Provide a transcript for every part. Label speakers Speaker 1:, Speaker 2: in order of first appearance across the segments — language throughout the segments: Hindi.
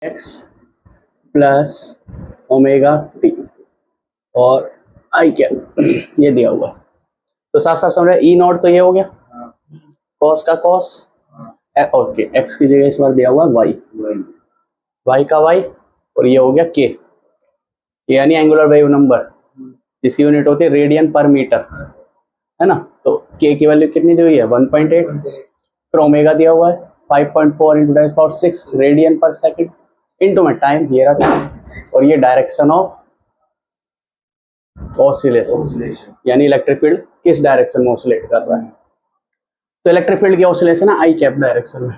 Speaker 1: एक्स प्लस ओमेगा टी और आई कैप ये दिया हुआ। तो साफ साफ समझ रहे, ई नॉट तो ये हो गया कॉस का कॉस, ओके एक्स की जगह इस बार दिया हुआ वाई, वाई का वाई, और ये हो गया के, यानी एंगुलर वेव नंबर, जिसकी यूनिट होती है रेडियन पर मीटर, है ना। तो के की वैल्यू कितनी दी हुई है 1.8, फिर ओमेगा दिया हुआ है 5.4 इंटू 10⁻⁶ रेडियन पर सेकंड, इंटू में टाइम ये रखा, और ये डायरेक्शन ऑफ ऑसिलेशन, यानी इलेक्ट्रिक फील्ड किस डायरेक्शन में ऑसिलेट कर रहा है। तो इलेक्ट्रिक फील्ड की ऑसिलेशन है आई कैप डायरेक्शन में।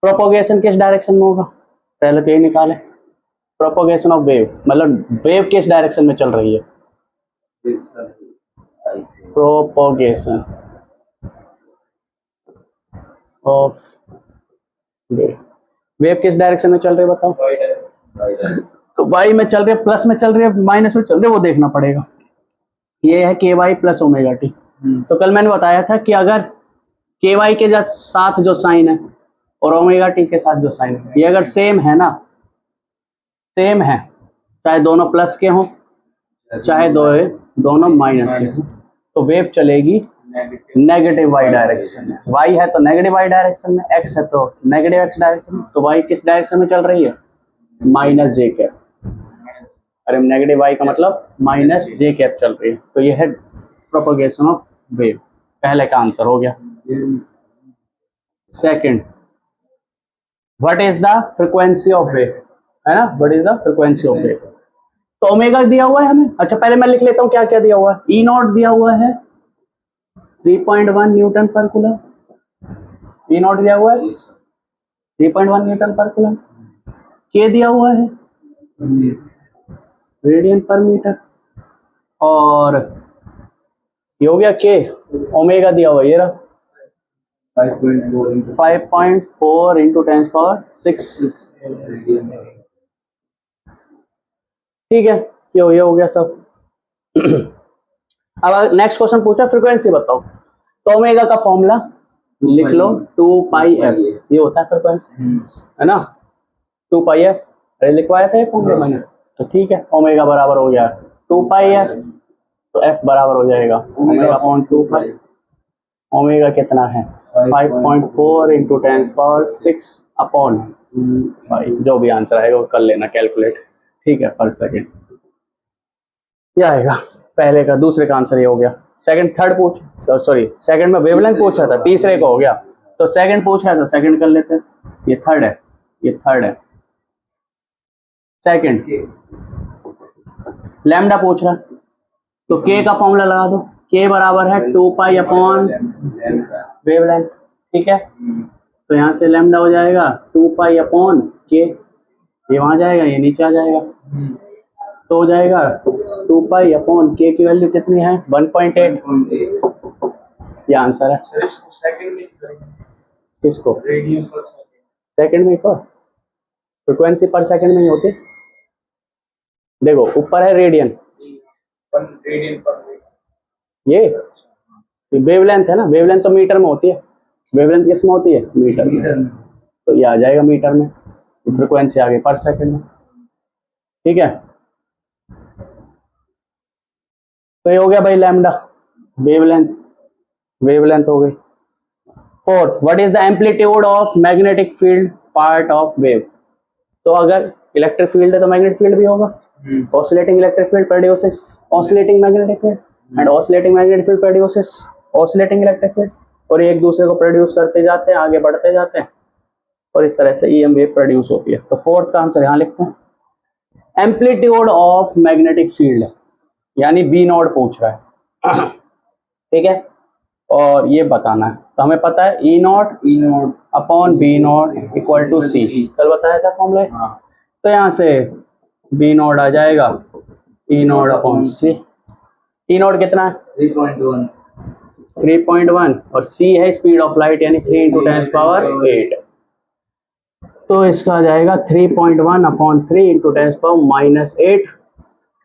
Speaker 1: प्रोपोगेशन किस डायरेक्शन में होगा, पहले तो ये निकाले, प्रोपोगेशन ऑफ वेव मतलब वेव किस डायरेक्शन में चल रही है, प्रोपोगेशन ऑफ वेव, वेव किस डायरेक्शन में चल रही है बताओ। तो वाई में चल रही है, प्लस में चल रही है, माइनस में चल रही है, वो देखना पड़ेगा। ये है के वाई प्लस ओमेगा टी। तो कल मैंने बताया था कि अगर के वाई के साथ जो साइन है और ओमेगा टी के साथ जो साइन है, ये अगर सेम है ना, सेम है, चाहे दोनों प्लस के हों चाहे दोनों माइनस के हों, तो वेव चलेगी नेगेटिव वाई डायरेक्शन में। वाई है तो नेगेटिव वाई डायरेक्शन में, एक्स है तो नेगेटिव एक्स डायरेक्शन में, तो वाई किस डायरेक्शन में चल रही है, माइनस जे कैप। अरे नेगेटिव वाई का मतलब माइनस जे कैप चल रही है। तो ये है प्रोपगेशन ऑफ वेव, पहले का आंसर हो गया। Second, what is the frequency of wave, है ना, what is the frequency of wave. तो ओमेगा दिया हुआ है हमें, अच्छा पहले मैं लिख लेता हूँ क्या क्या दिया हुआ है। ई नॉट दिया हुआ है 3.1 न्यूटन पर कूलम, ई नॉट दिया हुआ है 3.1 न्यूटन पर कूलम, के दिया हुआ है रेडियन पर मीटर, और ये हो गया के, ओमेगा दिया हुआ ये रहा 5.4 इंटू 10⁻⁶। ठीक है, ये हो गया सब। अब नेक्स्ट क्वेश्चन पूछा फ्रीक्वेंसी बताओ, तो ओमेगा का फॉर्मूला लिख लो 2πf, ये होता है फ्रीक्वेंसी, है ना, 2πf लिखवाया था फॉर्मूला मैंने। तो ठीक है, ओमेगा बराबर हो गया 2πf, तो f बराबर हो जाएगा ओमेगा अपॉन 2π। ओमेगा कितना है 5.4 इंटू 10⁻⁶ अपॉन पाई, जो भी आंसर आएगा वो कर लेना कैलकुलेट, ठीक है, पर सेकेंड ये आएगा। पहले का दूसरे का आंसर ये हो गया। सेकंड थर्ड पूछ, सॉरी सेकंड में वेवलेंथ पूछा था, तीसरे का हो गया, तो सेकंड पूछा है तो सेकंड कर लेते हैं। ये थर्ड है, ये थर्ड है। सेकंड लैम्डा पूछ रहा है, तो के का फॉर्मूला लगा दो, के बराबर है 2π अपॉन वेवलेंथ, ठीक है। तो यहाँ से लैम्डा हो जाएगा 2π अपॉन के, ये वहां जाएगा ये नीचे आ जाएगा, तो हो जाएगा 2π अपॉन के की वैल्यू कितनी है 1.8, ये आंसर है। किसको सेकंड में, तो फ्रीक्वेंसी पर सेकंड में ही होती, देखो ऊपर है रेडियन, ये वेवलेंथ है ना, वेवलेंथ तो मीटर में होती है, वेवलेंथ किस में होती है मीटर में, तो ये आ जाएगा मीटर में, फ्रीक्वेंसी आ गई पर सेकंड में, ठीक है। तो ये हो गया भाई लैम्डा वेवलेंथ, वेवलेंथ हो गई। Fourth, what is the amplitude of magnetic field part of wave. तो अगर इलेक्ट्रिक फील्ड है तो मैग्नेटिक फील्ड भी होगा, oscillating electric field produces oscillating magnetic field, and oscillating magnetic field produces oscillating electric field, और ये एक दूसरे को प्रोड्यूस करते जाते हैं, आगे बढ़ते जाते हैं, और इस तरह से ईएम वेव प्रोड्यूस होती है। तो फोर्थ का आंसर यहाँ लिखते हैं, एम्पलीट्यूड ऑफ मैग्नेटिक फील्ड, यानी बी नॉट पूछ रहा है, ठीक है, और ये बताना है। तो हमें पता है E naught upon B naught equal to C, कल बताया था फॉर्मूला। तो यहाँ से बी नॉट आ जाएगा E naught upon C, E naught कितना है 3.1, और सी है स्पीड ऑफ लाइट यानी 3 इंटू 10⁻⁸, तो इसका आ जाएगा 3.1 अपॉन 3 इंटू 10⁻⁻⁸,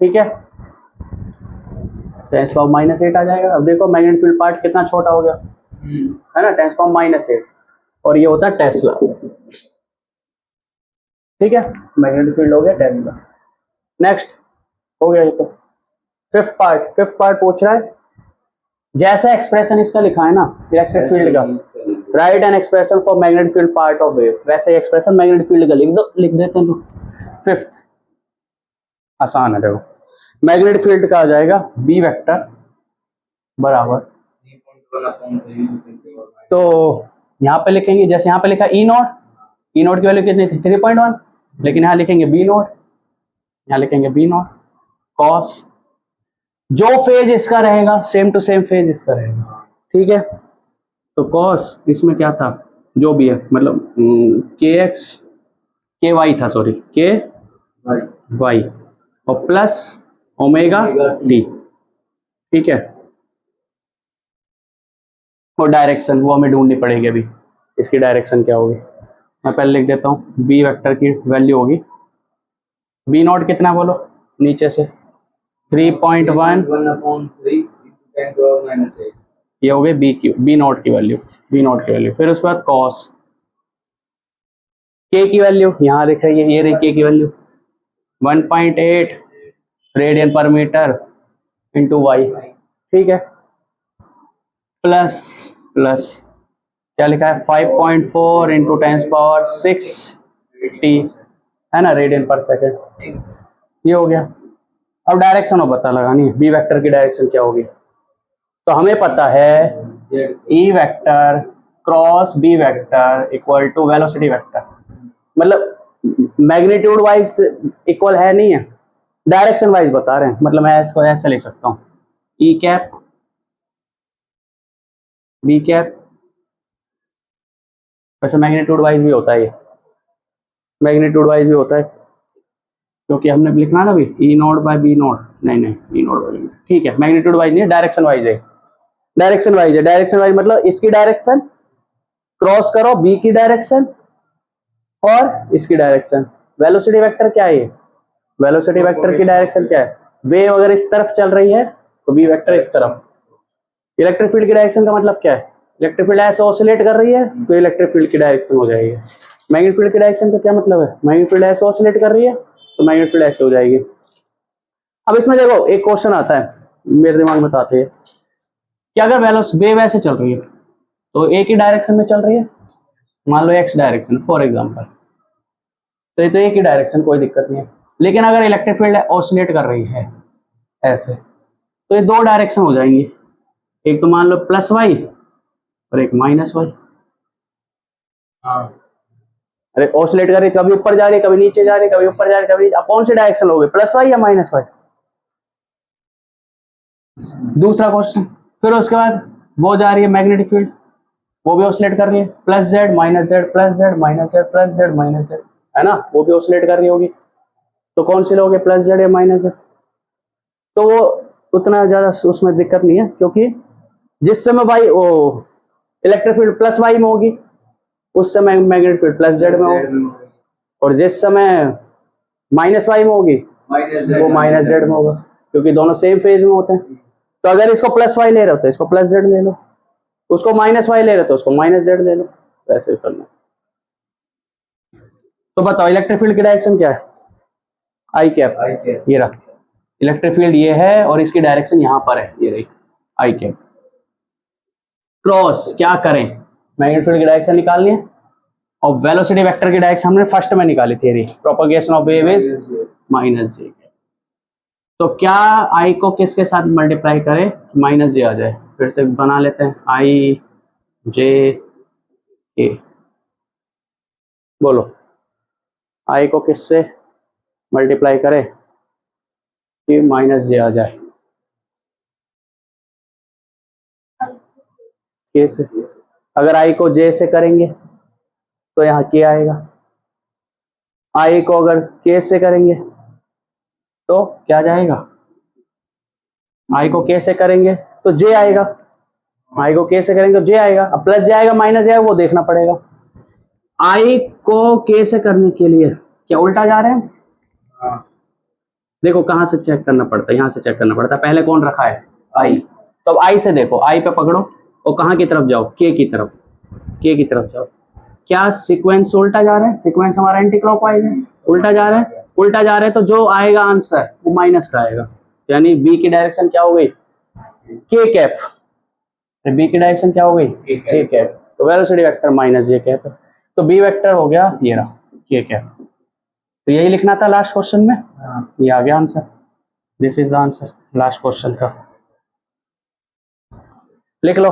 Speaker 1: ठीक है, 10⁻⁻8 आ जाएगा। अब देखो मैग्नेटिक फील्ड पार्ट कितना छोटा हो गया, है ना, 10⁻⁸, और ये होता है टेस्ला। ठीक है, मैग्नेटिक फील्ड हो गया टेस्ला। नेक्स्ट हो गया ये तो। फिफ्थ पार्ट पूछ रहा है, जैसा एक्सप्रेशन इसका लिखा है ना इलेक्ट्रिक फील्ड का, right an expression for magnetic field part of wave, वैसे ही एक्सप्रेशन मैग्नेटिक फील्ड का लिख देते हैं। फिफ्थ आसान है, देखो मैग्नेटिक फील्ड का आ जाएगा बी वेक्टर बराबर, तो यहाँ पे लिखेंगे जैसे यहाँ पे लिखा ई नॉट की वैल्यू कितनी थी 3.1, लेकिन यहाँ लिखेंगे बी नॉट, यहाँ लिखेंगे बी नॉट कॉस, जो फेज इसका रहेगा सेम टू सेम फेज इसका रहेगा, ठीक है। तो कॉस इसमें क्या था, जो भी है मतलब के एक्स के वाई था, सॉरी के वाई और प्लस ओमेगा टी, ठीक है। और डायरेक्शन वो हमें ढूंढनी पड़ेगी अभी, इसकी डायरेक्शन क्या होगी, मैं पहले लिख देता हूँ। बी वेक्टर की वैल्यू होगी, बी नॉट कितना बोलो नीचे से 3.1, ये हो गई बी नॉट की वैल्यू, फिर उसके बाद कॉस के की वैल्यू यहाँ लिख रही है, ये रही के की वैल्यू 1.8 रेडियन पर मीटर इंटू वाई, ठीक है। प्लस क्या लिखा है 5.4 इंटू 10⁶ टी, है ना, रेडियन पर सेकेंड, ये हो गया। अब डायरेक्शन और पता लगानी है, बी वेक्टर की डायरेक्शन क्या होगी, तो हमें पता है E vector cross B vector equal to velocity vector, मतलब मैग्नीट्यूड वाइज इक्वल है नहीं है, डायरेक्शन वाइज बता रहे हैं, मतलब मैं इसको ऐसे लिख सकता हूँ ई कैप बी कैप, वैसे मैग्नीट्यूड वाइज भी होता है, ये मैग्नीट्यूड वाइज भी होता है क्योंकि हमने लिखना ना अभी ई नॉट बाय बी नॉट, नहीं ई नॉट बाय बी, ठीक है। मैग्नीट्यूड वाइज नहीं है, डायरेक्शन वाइज है, डायरेक्शन वाइज मतलब इसकी डायरेक्शन क्रॉस करो बी की डायरेक्शन और इसकी डायरेक्शन। वेलोसिटी वेक्टर क्या है, वेलोसिटी वेक्टर की डायरेक्शन क्या है, वेव अगर इस तरफ चल रही है तो बी वेक्टर इस तरफ। इलेक्ट्रिक फील्ड की डायरेक्शन का मतलब क्या है, इलेक्ट्रिक फील्ड ऐसे ऑसिलेट कर रही है तो इलेक्ट्रिक फील्ड की डायरेक्शन हो जाएगी। मैग्नेटिक फील्ड की डायरेक्शन का क्या मतलब है, मैग्नेटिक फील्ड ऐसे ऑसिलेट कर रही है तो मैग्नेटिक फील्ड ऐसे हो जाएगी। अब इसमें देखो एक क्वेश्चन आता है मेरे दिमाग में, आते हैं कि अगर वेव ऐसे चल रही है तो एक ही डायरेक्शन में चल रही है, मान लो एक्स डायरेक्शन फॉर एग्जांपल, तो ये तो एक ही डायरेक्शन, कोई दिक्कत नहीं है। लेकिन अगर इलेक्ट्रिक फील्ड ऑसिलेट कर रही है ऐसे, तो ये दो डायरेक्शन हो जाएंगी, एक तो मान लो प्लस वाई और एक माइनस वाई। अरे ऑसिलेट कर रही, कभी ऊपर जा रही, कभी नीचे जा रही, कभी ऊपर जा रही, कभी, अब कौन सी डायरेक्शन होगी, प्लस वाई या माइनस वाई? दूसरा क्वेश्चन, फिर उसके बाद वो जा रही है मैग्नेटिक फील्ड, वो भी ऑसिलेट कर रही है, plus Z minus Z plus Z minus Z plus Z minus Z, है ना, वो भी ऑसिलेट कर रही होगी, तो कौन सी लोगे, प्लस जेड या माइनस जेड? तो वो उतना ज्यादा उसमें दिक्कत नहीं है, क्योंकि जिस समय वाई वो इलेक्ट्रिक फील्ड प्लस वाई में होगी उस समय मैग्नेटिक फील्ड प्लस जेड में होगी, और जिस समय माइनस वाई में होगी वो माइनस जेड में होगा, क्योंकि दोनों सेम फेज में होते हैं। तो अगर इसको प्लस वाई ले रहे हो तो इसको प्लस जेड ले लो, उसको माइनस वाई ले रहे हो तो उसको माइनस जेड ले लो, वैसे ही करना। तो बताओ इलेक्ट्रिक फील्ड की डायरेक्शन क्या है, आई कैप, ये रहा इलेक्ट्रिक फील्ड ये है और इसकी डायरेक्शन यहाँ पर है, ये रही आई कैप। क्रॉस क्या करें, मैग्नेटिक फील्ड की डायरेक्शन निकालनी है, और वेलोसिटी वेक्टर की डायरेक्शन हमने फर्स्ट में निकाली थी, propagation of wave is minus J. तो क्या आई को किसके साथ मल्टीप्लाई करें माइनस जे आ जाए, फिर से बना लेते हैं आई जे के, बोलो आई को किससे मल्टीप्लाई करें कि माइनस जे आ जाए, के से। अगर आई को जे से करेंगे तो यहाँ के आएगा, आई को अगर के से करेंगे तो क्या जाएगा, आई को के से करेंगे तो जे आएगा, आई को के से करेंगे तो जे आएगा, अब प्लस जे आएगा माइनस जे आएगा वो देखना पड़ेगा। आई को के से करने के लिए क्या उल्टा जा रहे हैं, देखो कहां से चेक करना पड़ता है, यहां से चेक करना पड़ता है, पहले कौन रखा है आई, तो अब आई से देखो, आई पे पकड़ो और कहां की तरफ जाओ, के की तरफ, के की तरफ जाओ। क्या सीक्वेंस उल्टा जा रहा है, सीक्वेंस हमारा एंटी क्लॉकवाइज है, उल्टा जा रहा है, उल्टा जा रहा है, तो जो आएगा आंसर वो माइनस का आएगा, यानी बी की डायरेक्शन क्या हो गई, के कैप। बी की डायरेक्शन क्या हो गई, के कैप, तो वेलोसिटी वेक्टर माइनस जे कैप, तो बी वेक्टर हो गया ये रहा, के कैप। तो यही लिखना था लास्ट क्वेश्चन में, ये आ गया answer, this is the answer last question का, लिख लो।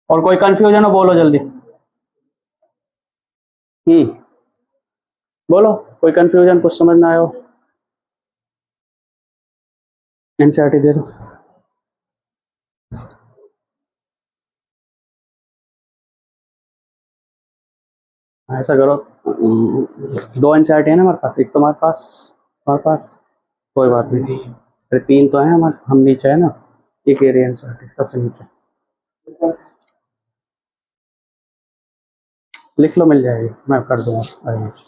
Speaker 1: और कोई कंफ्यूजन हो बोलो जल्दी, बोलो, कोई कंफ्यूजन, कुछ समझ ना आया हो, एनसीईआरटी दे दो। ऐसा करो, दो एनसीईआरटी है ना हमारे पास, एक तो हमारे पास कोई बात नहीं, फिर तीन तो है हमारे, हम नीचे है ना, एक एरिया एनसीईआरटी सबसे नीचे, लिख लो, मिल जाएगी, मैं कर दूंगा अरेंज।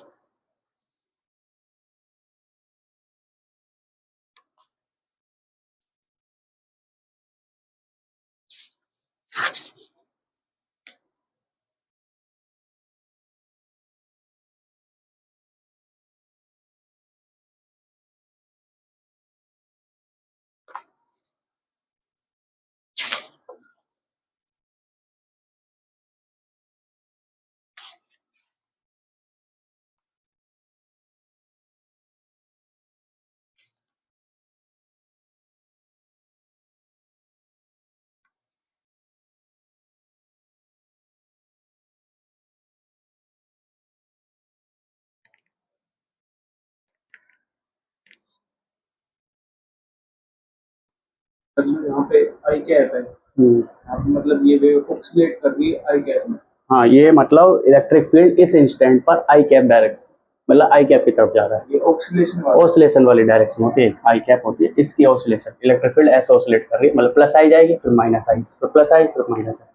Speaker 1: यहाँ पे आई कैप है, मतलब ये वेव ऑक्सीलेट कर रही है आई कैप में। हाँ, ये मतलब इलेक्ट्रिक फील्ड इस इंस्टेंट पर आई कैप डायरेक्शन, मतलब आई कैप की तरफ जा रहा है, ये ऑसिलेशन वाली डायरेक्शन होती है, आई कैप होती है, इसकी ऑसिलेशन, इलेक्ट्रिक फील्ड ऐसे ऑसिलेट कर रही है, मतलब प्लस आई जाएगी, फिर माइनस आई, फिर प्लस आई, फिर माइनस आई,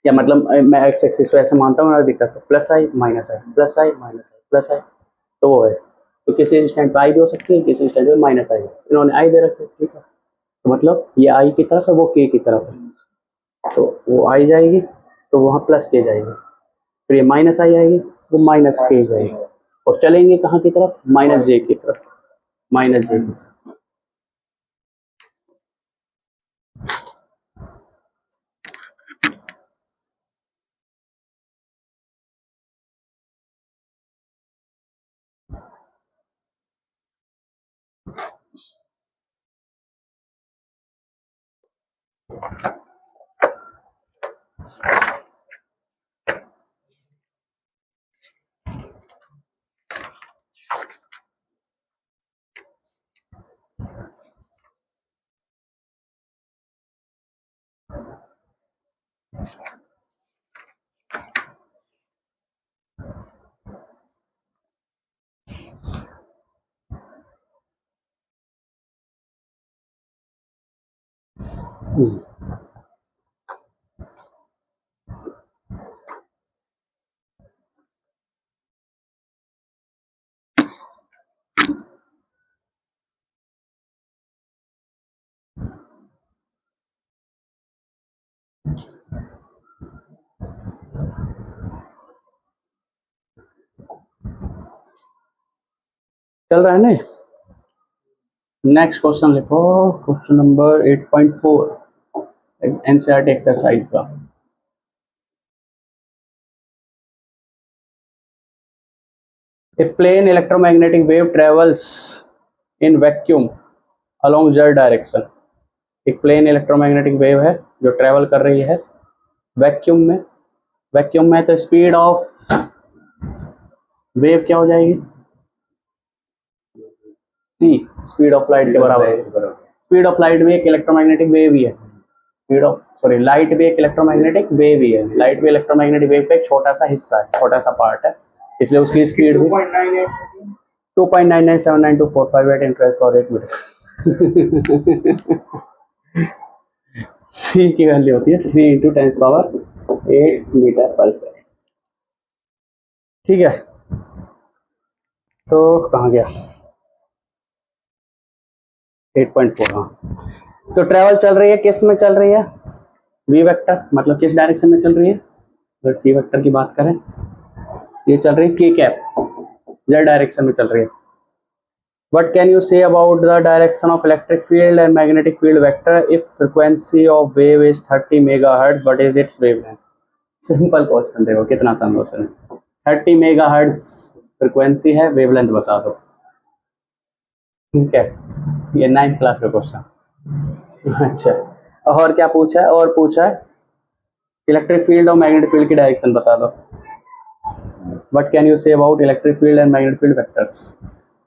Speaker 1: या मतलब मैं एक्स एक्सिस पे ऐसे मानता हूँ, दिक्कत है, प्लस आई माइनस आई, प्लस आई माइनस आई, प्लस आई, तो वो है, तो किसी इंस्टेंट पे आई भी हो सकती है, किसी इंस्टेंट पे माइनस आई, इन्होंने आई दे रखी है, ठीक है, तो मतलब ये आई की तरफ है, वो के की तरफ है, तो वो आई जाएगी, तो वहाँ प्लस के जाएगी, फिर ये माइनस आई आएगी, वो माइनस के जाएगी, और चलेंगे कहाँ की तरफ, माइनस जे की तरफ, माइनस जे की तरफ। चल रहा है ना, नेक्स्ट क्वेश्चन लिखो, क्वेश्चन नंबर 8.4 एनसीईआरटी एक्सरसाइज का। A plane electromagnetic wave travels in vacuum along z direction। एक प्लेन इलेक्ट्रोमैग्नेटिक वेव है जो ट्रेवल कर रही है वैक्यूम में, वैक्यूम में, तो स्पीड ऑफ वेव क्या हो जाएगी, सी, स्पीड ऑफ लाइट के बराबर। स्पीड ऑफ लाइट भी एक इलेक्ट्रोमैग्नेटिक वेव ही है, स्पीड ऑफ सॉरी लाइट भी एक इलेक्ट्रोमैग्नेटिक वेव ही है, लाइट भी इलेक्ट्रोमैग्नेटिक वेव का एक छोटा सा हिस्सा है, छोटा सा पार्ट है, इसलिए उसकी स्पीड भी 2.99792458 इंटरेस्ट फॉर 8 मिनट। सी की वैल्यू होती है 3 × 10⁸ मीटर/सेकंड, ठीक है, तो कहाँ गया 8.4, हाँ, तो ट्रेवल चल रही है, किस में चल रही है, वी वेक्टर, मतलब किस डायरेक्शन में चल रही है, अगर सी वेक्टर की बात करें, ये चल रही है के कैप, जेड डायरेक्शन में चल रही है। What can you say about the direction of electric field and magnetic field vector if frequency of wave is 30 megahertz? What is its wavelength? Simple question, देखो कितना आसान क्वेश्चन है। 30 मेगाहर्ट्ज फ्रीक्वेंसी है, वेवलेंथ बता दो। ठीक है, ये 9th क्लास का क्वेश्चन। अच्छा, और क्या पूछा है? और पूछा है इलेक्ट्रिक फील्ड और मैग्नेटिक फील्ड की डायरेक्शन बता दो। What can you say about electric field and magnetic field vectors?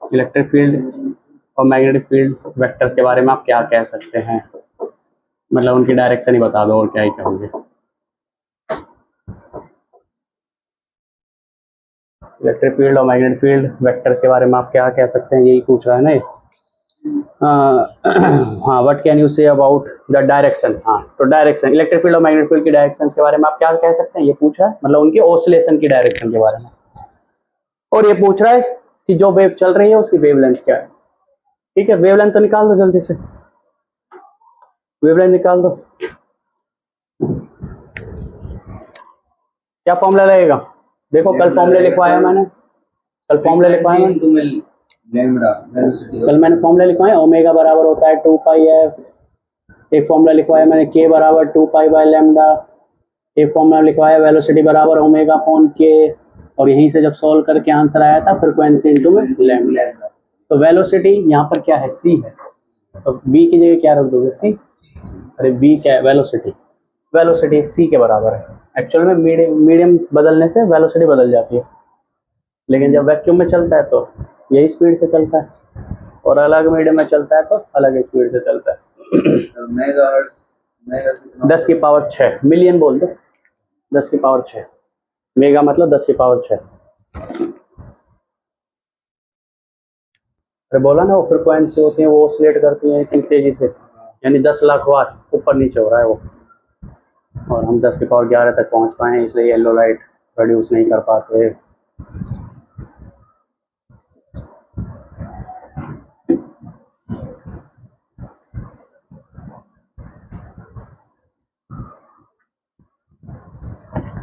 Speaker 1: Electric field और मैग्नेटिक फील्ड वेक्टर्स के बारे में आप क्या कह सकते हैं? मतलब उनकी डायरेक्शन ही बता दो, और क्या ही कहोगे। इलेक्ट्रिक फील्ड और मैग्नेटिक फील्ड वेक्टर्स के बारे में आप क्या कह सकते हैं, यही पूछ रहा है ना। हाँ, what can you say about the directions. हाँ, तो डायरेक्शन इलेक्ट्रिक फील्ड और मैग्नेटिक फील्ड की डायरेक्शंस के बारे में आप क्या कह सकते हैं, ये पूछा है, मतलब उनकी ऑसिलेशन की डायरेक्शन के बारे में। और ये पूछ रहा है कि जो वेव चल रही है उसकी वेवलेंथ क्या है। ठीक है, वेवलेंथ तो निकाल दो जल्दी से, वेवलेंथ निकाल दो। क्या फॉर्मूला लगेगा? देखो कल फॉर्मूला लिखवाया मैंने, कल फॉर्मूला लिखवाया कल मैंने फॉर्मूला लिखवाया। ओमेगा बराबर होता है 2 पाई एफ। एक फॉर्मूला लिखवाया मैंने के बराबर 2 पाई बाय लैम्डा। एक फॉर्मूला लिखवाया वेलोसिटी बराबर ओमेगा अपॉन के। और यहीं से जब सॉल्व करके आंसर आया था फ्रीक्वेंसी इनटू में लैम्डा। तो वेलोसिटी यहाँ पर क्या है, सी है, तो बी की जगह क्या रख दोगे, सी। अरे बी क्या है, वेलोसिटी। वेलोसिटी सी के बराबर है। एक्चुअल में मीडियम बदलने से वेलोसिटी बदल जाती है, लेकिन जब वैक्यूम में चलता है तो यही स्पीड से चलता है, और अलग मीडियम में चलता है तो अलग स्पीड से चलता है। 10 की पावर 6 मिलियन बोल दो, 10 की पावर 6 मेगा मतलब 10 की पावर 6। अरे बोला ना, वो फ्रिक्वेंसी होती है, वो ऑसिलेट करती है इतनी तेजी से, यानी 10 लाख वाट ऊपर नीचे हो रहा है वो, और हम 10 की पावर 11 तक पहुंच पाए, इसलिए येलो लाइट प्रोड्यूस नहीं कर पाते।